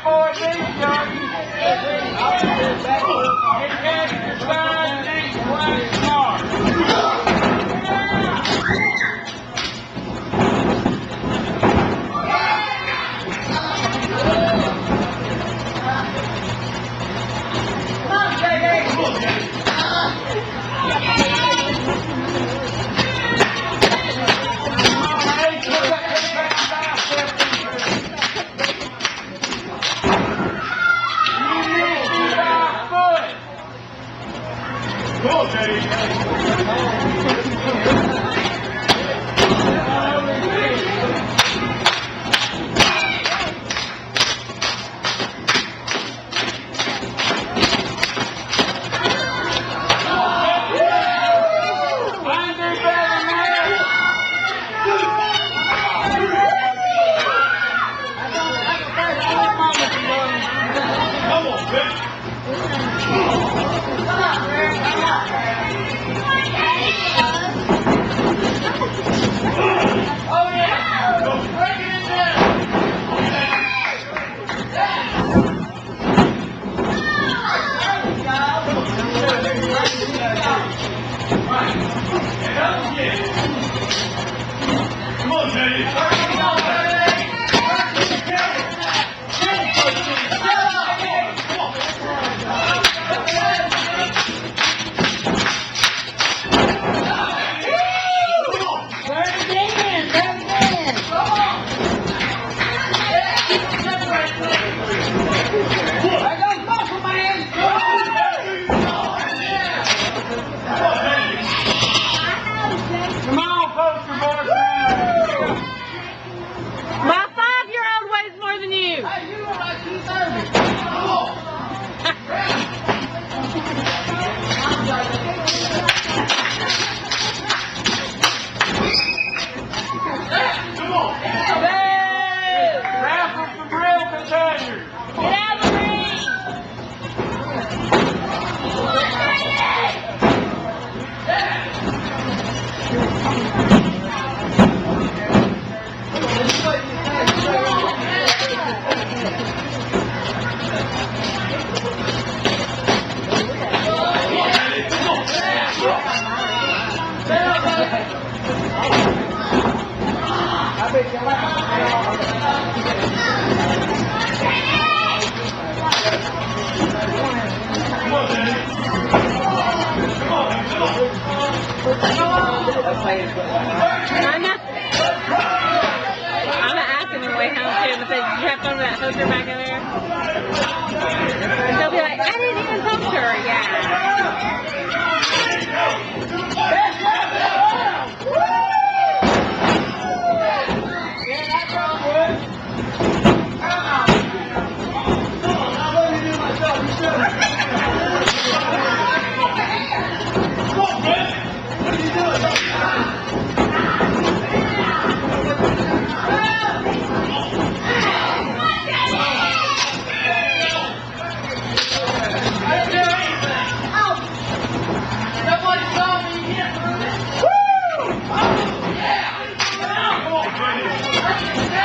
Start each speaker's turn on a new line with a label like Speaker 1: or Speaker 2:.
Speaker 1: boy, these young. Get ready to sign these white smart.
Speaker 2: My 5-year-old weighs more than you.
Speaker 1: Hey, you look like 230. Come on. Come on.
Speaker 2: Boo!
Speaker 1: Raffle for grill containers.
Speaker 2: Get out of the ring. I'm gonna ask him on the way home too, but they kept on that hooker back in there. And they'll be like, I didn't even talk to her. Yeah.